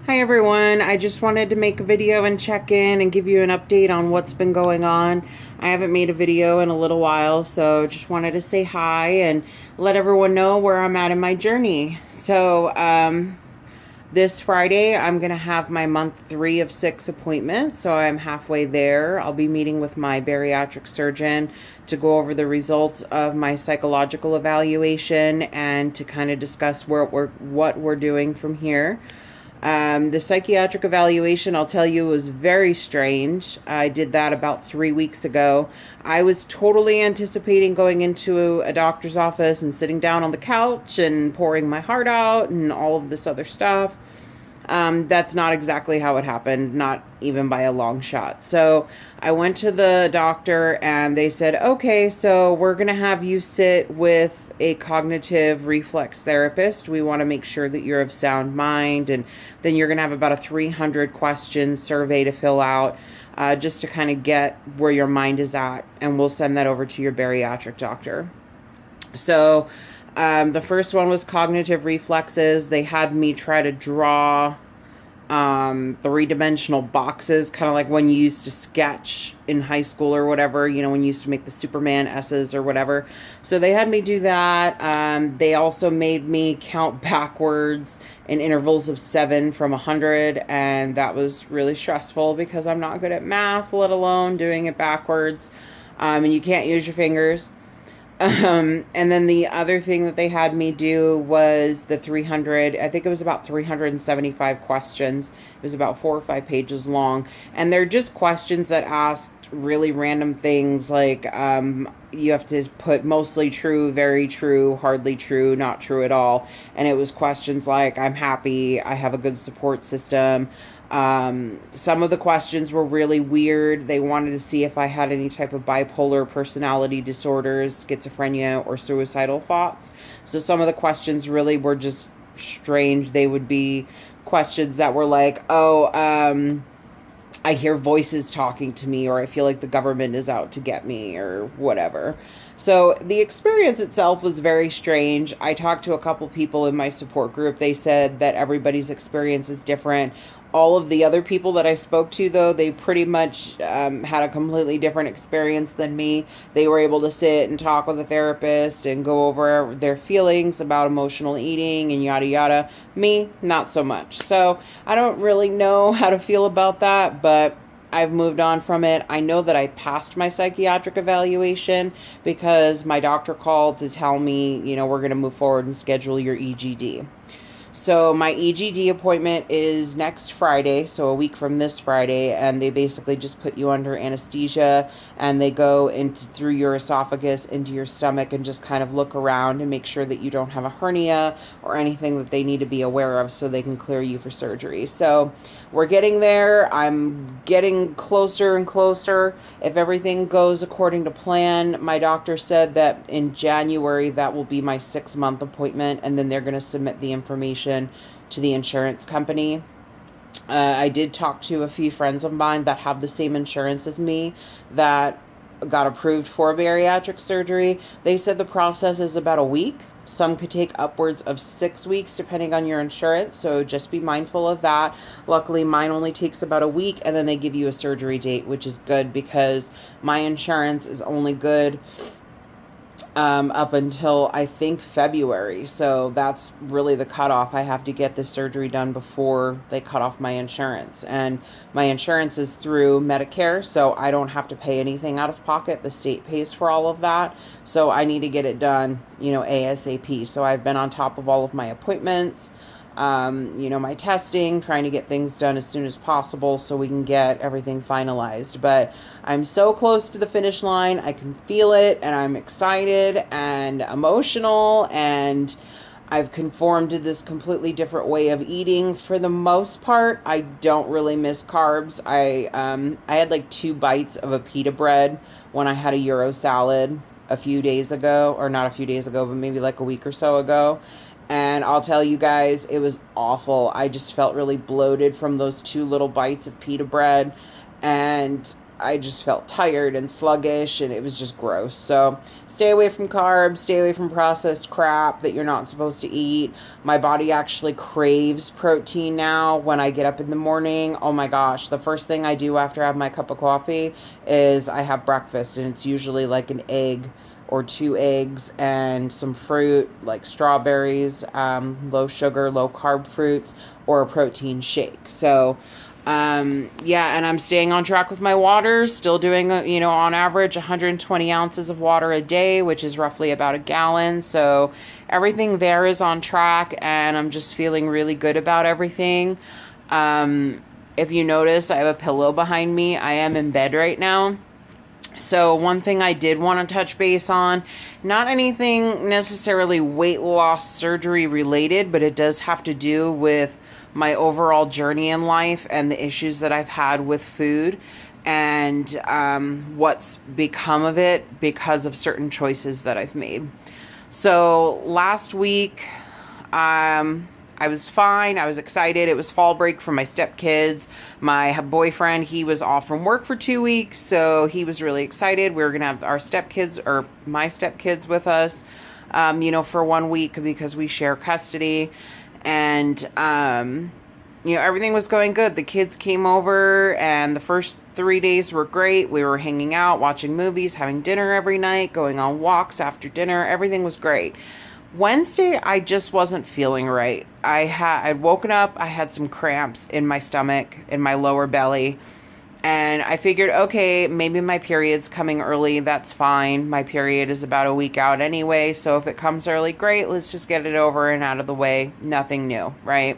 Hi everyone, I just wanted to make a video and check in and give you an update on what's been going on. I haven't made a video in a little while, so just wanted to say hi and let everyone know where I'm at in my journey. This Friday I'm going to have my month 3 of 6 appointment, so I'm halfway there. I'll be meeting with my bariatric surgeon to go over the results of my psychological evaluation and to kind of discuss what we're doing from here. The psychiatric evaluation, I'll tell you, was very strange. I did that about 3 weeks ago. I was totally anticipating going into a doctor's office and sitting down on the couch and pouring my heart out and all of this other stuff. That's not exactly how it happened, not even by a long shot. So I went to the doctor and they said, okay, so we're going to have you sit with a cognitive reflex therapist. We want to make sure that you're of sound mind. And then you're going to have about a 300 question survey to fill out just to kind of get where your mind is at. And we'll send that over to your bariatric doctor. So the first one was cognitive reflexes. They had me try to draw three-dimensional boxes, kind of like when you used to sketch in high school or whatever, you know, when you used to make the Superman S's or whatever. So they had me do that. They also made me count backwards in intervals of 7 from 100, and that was really stressful because I'm not good at math, let alone doing it backwards. And you can't use your fingers. And then the other thing that they had me do was the 300, I think it was about 375 questions. It was about 4 or 5 pages long. And they're just questions that asked really random things like you have to put mostly true, very true, hardly true, not true at all. And it was questions like, I'm happy, I have a good support system. Some of the questions were really weird. They wanted to see if I had any type of bipolar personality disorders, schizophrenia, or suicidal thoughts. So some of the questions really were just strange. They would be questions that were like, I hear voices talking to me, or I feel like the government is out to get me, or whatever. So the experience itself was very strange. I talked to a couple people in my support group. They said that everybody's experience is different. All of the other people that I spoke to, though, they pretty much had a completely different experience than me. They were able to sit and talk with a therapist and go over their feelings about emotional eating and yada yada. Me, not so much. So I don't really know how to feel about that, but I've moved on from it. I know that I passed my psychiatric evaluation because my doctor called to tell me, you know, we're going to move forward and schedule your EGD. So my EGD appointment is next Friday, so a week from this Friday, and they basically just put you under anesthesia and they go through your esophagus into your stomach and just kind of look around and make sure that you don't have a hernia or anything that they need to be aware of so they can clear you for surgery. So we're getting there. I'm getting closer and closer. If everything goes according to plan, my doctor said that in January that will be my 6-month appointment, and then they're going to submit the information to the insurance company. I did talk to a few friends of mine that have the same insurance as me that got approved for bariatric surgery. They said the process is about a week. Some could take upwards of 6 weeks depending on your insurance, so just be mindful of that. Luckily, mine only takes about a week, and then they give you a surgery date, which is good because my insurance is only good up until I think February. So that's really the cutoff. I have to get this surgery done before they cut off my insurance. And my insurance is through Medicare, so I don't have to pay anything out of pocket. The state pays for all of that. So I need to get it done, you know, ASAP. So I've been on top of all of my appointments. You know, my testing, trying to get things done as soon as possible so we can get everything finalized. But I'm so close to the finish line. I can feel it, and I'm excited and emotional, and I've conformed to this completely different way of eating. For the most part, I don't really miss carbs. I had like 2 bites of a pita bread when I had a Euro salad a few days ago, or not a few days ago, but maybe like a week or so ago. And I'll tell you guys, it was awful. I just felt really bloated from those 2 little bites of pita bread. And I just felt tired and sluggish, and it was just gross. So stay away from carbs, stay away from processed crap that you're not supposed to eat. My body actually craves protein now when I get up in the morning. Oh my gosh, the first thing I do after I have my cup of coffee is I have breakfast, and it's usually like an egg or 2 eggs and some fruit like strawberries, low sugar, low carb fruits, or a protein shake. So yeah, and I'm staying on track with my water, still doing, on average 120 ounces of water a day, which is roughly about a gallon. So everything there is on track, and I'm just feeling really good about everything. If you notice, I have a pillow behind me. I am in bed right now. So one thing I did want to touch base on, not anything necessarily weight loss surgery related, but it does have to do with my overall journey in life and the issues that I've had with food, and what's become of it because of certain choices that I've made. So last week, I was fine. I was excited. It was fall break for my stepkids. My boyfriend, he was off from work for 2 weeks, so he was really excited. We were going to have our stepkids, or my stepkids, with us, for 1 week because we share custody. And, everything was going good. The kids came over, and the first 3 days were great. We were hanging out, watching movies, having dinner every night, going on walks after dinner. Everything was great. Wednesday, I just wasn't feeling right. I'd woken up, I had some cramps in my stomach, in my lower belly, and I figured, okay, maybe my period's coming early, that's fine. My period is about a week out anyway, so if it comes early, great, let's just get it over and out of the way. Nothing new, right?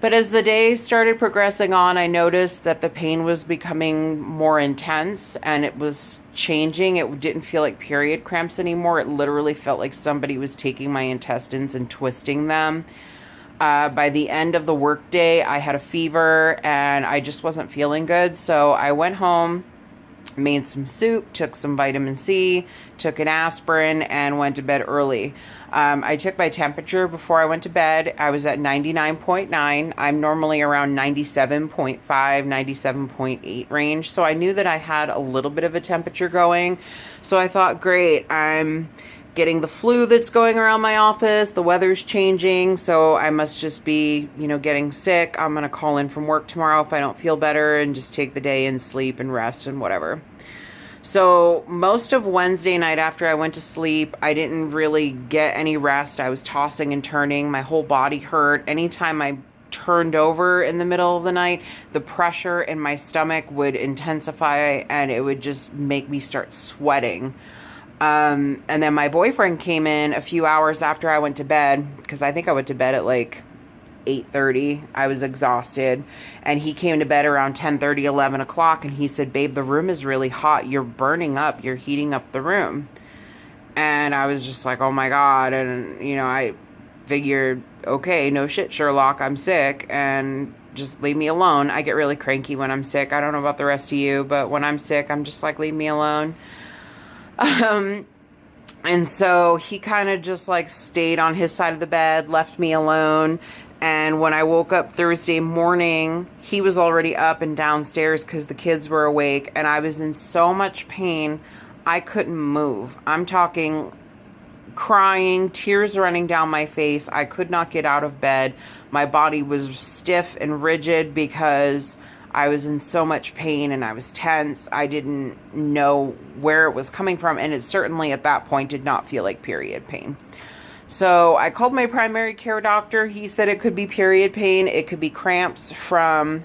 But as the day started progressing on, I noticed that the pain was becoming more intense, and it was changing. It didn't feel like period cramps anymore. It literally felt like somebody was taking my intestines and twisting them. By the end of the workday, I had a fever, and I just wasn't feeling good. So I went home, made some soup, took some vitamin C, took an aspirin, and went to bed early. I took my temperature before I went to bed. I was at 99.9. I'm normally around 97.5, 97.8 range. So I knew that I had a little bit of a temperature going. So I thought, great, I'm getting the flu that's going around my office. The weather's changing, so I must just be, getting sick. I'm going to call in from work tomorrow if I don't feel better and just take the day and sleep and rest and whatever. So most of Wednesday night after I went to sleep, I didn't really get any rest. I was tossing and turning. My whole body hurt. Anytime I turned over in the middle of the night, the pressure in my stomach would intensify, and it would just make me start sweating. And then my boyfriend came in a few hours after I went to bed, because I think I went to bed at like 8:30. I was exhausted, and he came to bed around 10:30, 11 o'clock, and he said, babe, the room is really hot. You're burning up. You're heating up the room. And I was just like, oh my God. And, I figured, okay, no shit, Sherlock, I'm sick, and just leave me alone. I get really cranky when I'm sick. I don't know about the rest of you, but when I'm sick, I'm just like, leave me alone. And so he kind of just like stayed on his side of the bed, left me alone. And when I woke up Thursday morning, he was already up and downstairs because the kids were awake, and I was in so much pain, I couldn't move. I'm talking crying, tears running down my face. I could not get out of bed. My body was stiff and rigid because I was in so much pain and I was tense. I didn't know where it was coming from, and it certainly at that point did not feel like period pain. So I called my primary care doctor. He said it could be period pain. It could be cramps from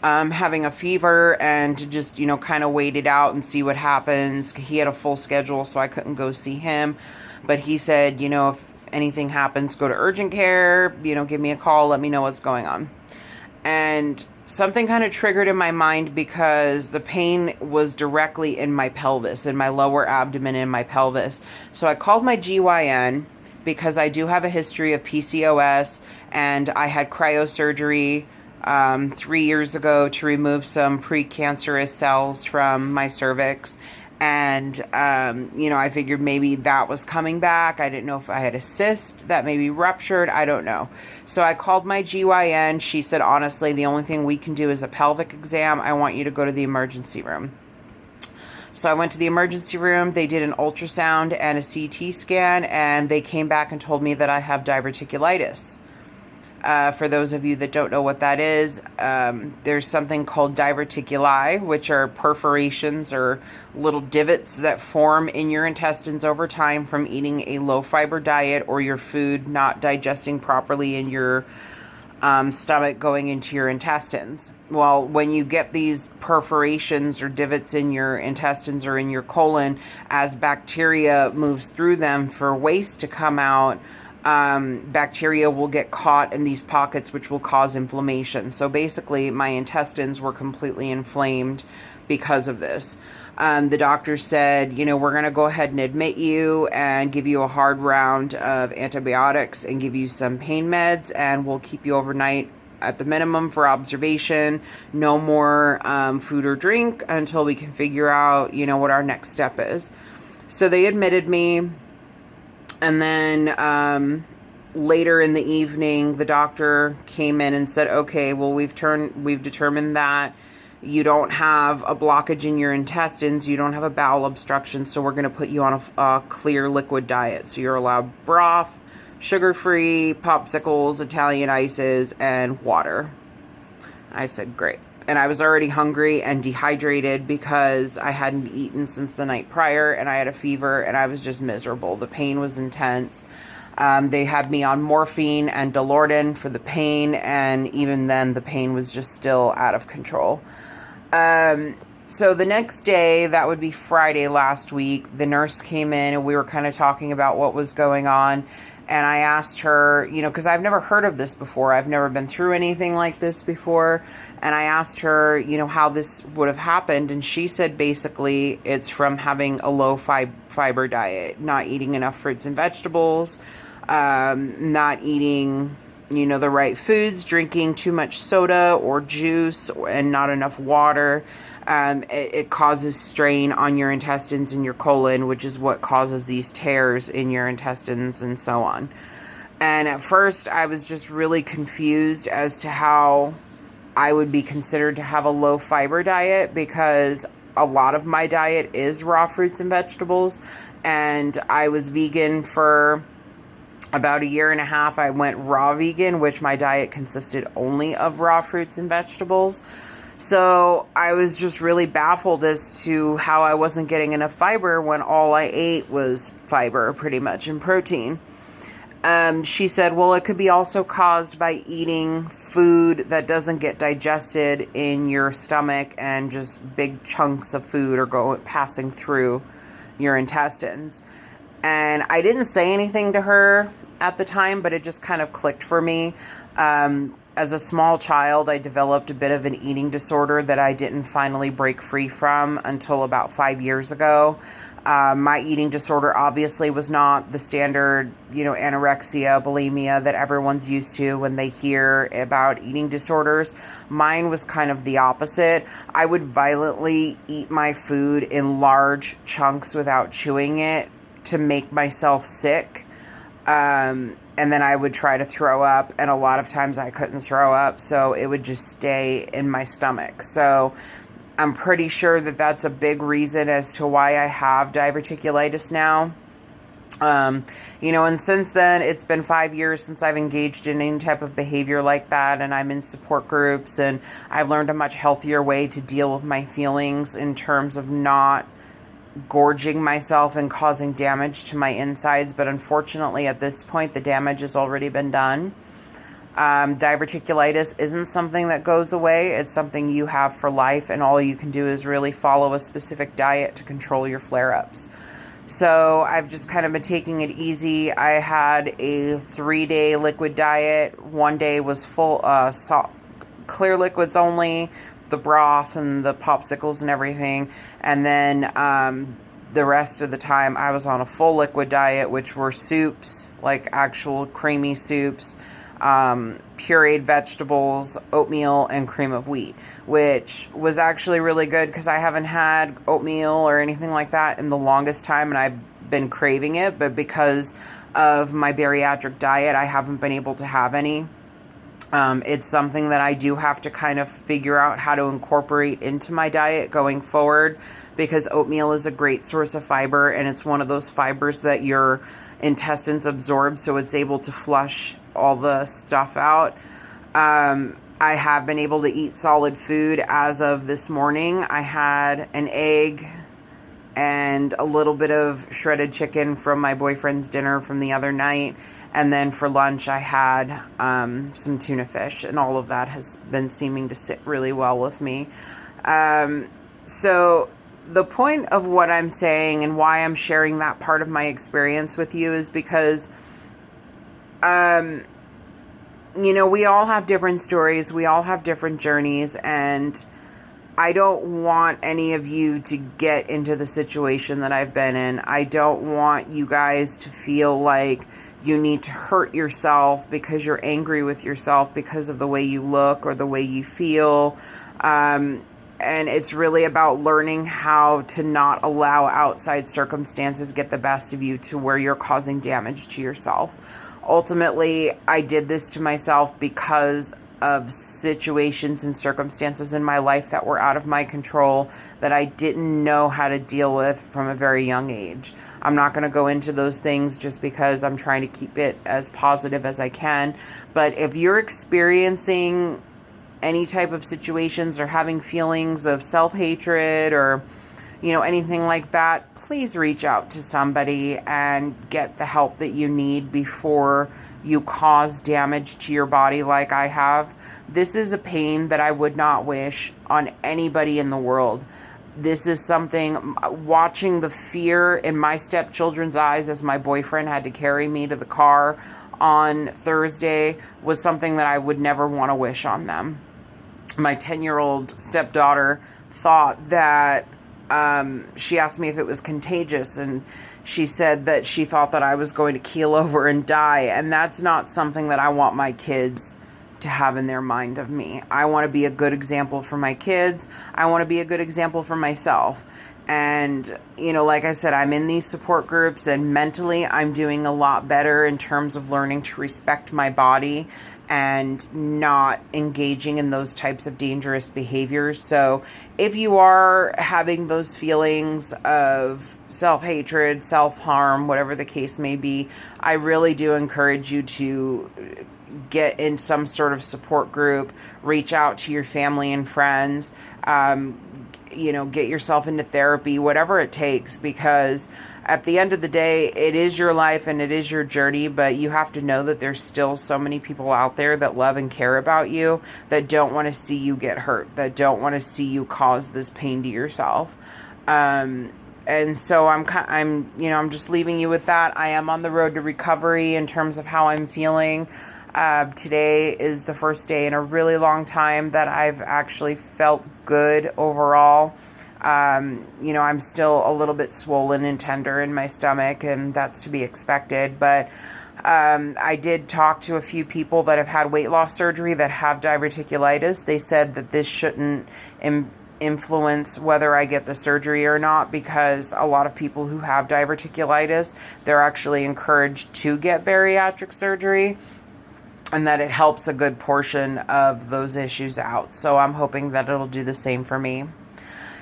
having a fever, and to just, kind of wait it out and see what happens. He had a full schedule, so I couldn't go see him. But he said, if anything happens, go to urgent care, give me a call, let me know what's going on. And something kind of triggered in my mind because the pain was directly in my pelvis, in my lower abdomen, in my pelvis. So I called my GYN because I do have a history of PCOS, and I had cryosurgery 3 years ago to remove some precancerous cells from my cervix. And, I figured maybe that was coming back. I didn't know if I had a cyst that maybe ruptured. I don't know. So I called my GYN. She said, honestly, the only thing we can do is a pelvic exam. I want you to go to the emergency room. So I went to the emergency room. They did an ultrasound and a CT scan, and they came back and told me that I have diverticulitis. For those of you that don't know what that is, there's something called diverticuli, which are perforations or little divots that form in your intestines over time from eating a low-fiber diet or your food not digesting properly in your stomach going into your intestines. Well, when you get these perforations or divots in your intestines or in your colon, as bacteria moves through them for waste to come out, bacteria will get caught in these pockets, which will cause inflammation. So basically, my intestines were completely inflamed because of this. The doctor said, we're going to go ahead and admit you and give you a hard round of antibiotics and give you some pain meds, and we'll keep you overnight at the minimum for observation. No more food or drink until we can figure out, what our next step is. So they admitted me. And then later in the evening, the doctor came in and said, okay, well, we've determined that you don't have a blockage in your intestines, you don't have a bowel obstruction, so we're going to put you on a clear liquid diet. So you're allowed broth, sugar-free, popsicles, Italian ices, and water. I said, great. And I was already hungry and dehydrated because I hadn't eaten since the night prior, and I had a fever, and I was just miserable. The pain was intense. They had me on morphine and Dilaudid for the pain, and even then the pain was just still out of control. So the next day, that would be Friday last week, the nurse came in and we were kind of talking about what was going on. And I asked her, because I've never heard of this before. I've never been through anything like this before. And I asked her, how this would have happened. And she said, basically, it's from having a low fiber diet, not eating enough fruits and vegetables, not eating, the right foods, drinking too much soda or juice and not enough water. It causes strain on your intestines and your colon, which is what causes these tears in your intestines and so on. And at first, I was just really confused as to how I would be considered to have a low fiber diet, because a lot of my diet is raw fruits and vegetables. And I was vegan for about a year and a half. I went raw vegan, which my diet consisted only of raw fruits and vegetables. So I was just really baffled as to how I wasn't getting enough fiber when all I ate was fiber, pretty much, and protein. She said, well, it could be also caused by eating food that doesn't get digested in your stomach, and just big chunks of food are passing through your intestines. And I didn't say anything to her at the time, but it just kind of clicked for me. As a small child, I developed a bit of an eating disorder that I didn't finally break free from until about 5 years ago. My eating disorder obviously was not the standard, anorexia, bulimia that everyone's used to when they hear about eating disorders. Mine was kind of the opposite. I would violently eat my food in large chunks without chewing it to make myself sick. And then I would try to throw up, and a lot of times I couldn't throw up, so it would just stay in my stomach. So I'm pretty sure that that's a big reason as to why I have diverticulitis now. And since then, it's been 5 years since I've engaged in any type of behavior like that, and I'm in support groups, and I've learned a much healthier way to deal with my feelings in terms of not gorging myself and causing damage to my insides. But unfortunately, at this point, the damage has already been done. Diverticulitis isn't something that goes away. It's something you have for life, and all you can do is really follow a specific diet to control your flare-ups. So I've just kind of been taking it easy. I had a 3-day liquid diet. 1 day was full clear liquids only, the broth and the popsicles and everything. And then the rest of the time I was on a full liquid diet, which were soups, like actual creamy soups, pureed vegetables, oatmeal, and cream of wheat, which was actually really good because I haven't had oatmeal or anything like that in the longest time, and I've been craving it, but because of my bariatric diet, I haven't been able to have any. It's something that I do have to kind of figure out how to incorporate into my diet going forward, because oatmeal is a great source of fiber, and it's one of those fibers that your intestines absorb, so it's able to flush all the stuff out. I have been able to eat solid food as of this morning. I had an egg and a little bit of shredded chicken from my boyfriend's dinner from the other night. And then for lunch, I had some tuna fish, and all of that has been seeming to sit really well with me. So the point of what I'm saying and why I'm sharing that part of my experience with you is because, we all have different stories. We all have different journeys, and I don't want any of you to get into the situation that I've been in. I don't want you guys to feel like you need to hurt yourself because you're angry with yourself because of the way you look or the way you feel. And it's really about learning how to not allow outside circumstances get the best of you to where you're causing damage to yourself. Ultimately, I did this to myself because of situations and circumstances in my life that were out of my control that I didn't know how to deal with from a very young age. I'm not going to go into those things just because I'm trying to keep it as positive as I can. But if you're experiencing any type of situations or having feelings of self-hatred or, anything like that, please reach out to somebody and get the help that you need before you cause damage to your body like I have. This is a pain that I would not wish on anybody in the world. This is something, watching the fear in my stepchildren's eyes as my boyfriend had to carry me to the car on Thursday was something that I would never want to wish on them. My 10-year-old stepdaughter thought that, she asked me if it was contagious, and she said that she thought that I was going to keel over and die, and that's not something that I want my kids to have in their mind of me. I want to be a good example for my kids. I want to be a good example for myself. And, like I said, I'm in these support groups, and mentally I'm doing a lot better in terms of learning to respect my body and not engaging in those types of dangerous behaviors. So if you are having those feelings of self-hatred, self-harm, whatever the case may be, I really do encourage you to get in some sort of support group, reach out to your family and friends, get yourself into therapy, whatever it takes, because at the end of the day, it is your life and it is your journey, but you have to know that there's still so many people out there that love and care about you, that don't want to see you get hurt, that don't want to see you cause this pain to yourself. And so I'm just leaving you with that. I am on the road to recovery in terms of how I'm feeling. Today is the first day in a really long time that I've actually felt good overall. I'm still a little bit swollen and tender in my stomach, and that's to be expected. But I did talk to a few people that have had weight loss surgery that have diverticulitis. They said that this shouldn't influence whether I get the surgery or not, because a lot of people who have diverticulitis, they're actually encouraged to get bariatric surgery, and that it helps a good portion of those issues out. So I'm hoping that it'll do the same for me.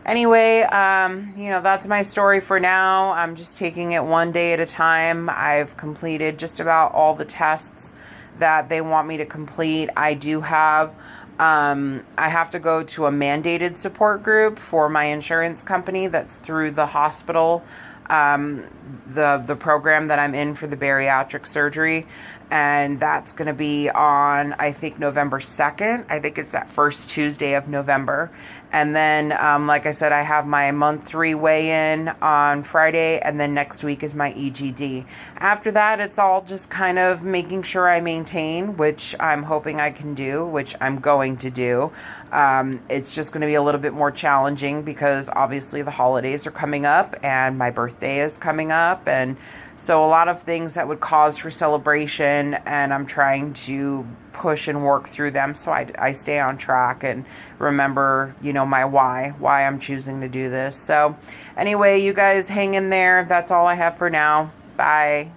Anyway, that's my story for now. I'm just taking it one day at a time. I've completed just about all the tests that they want me to complete. I do have, I have to go to a mandated support group for my insurance company that's through the hospital, the program that I'm in for the bariatric surgery. And that's going to be on, I think, November 2nd. I think it's that first Tuesday of November. And then, like I said, I have my month 3 weigh-in on Friday, and then next week is my EGD. After that, it's all just kind of making sure I maintain, which I'm hoping I can do, which I'm going to do. It's just going to be a little bit more challenging because obviously the holidays are coming up and my birthday is coming up, and So a lot of things that would cause for celebration, and I'm trying to push and work through them so I stay on track and remember, my why I'm choosing to do this. So anyway, you guys hang in there. That's all I have for now. Bye.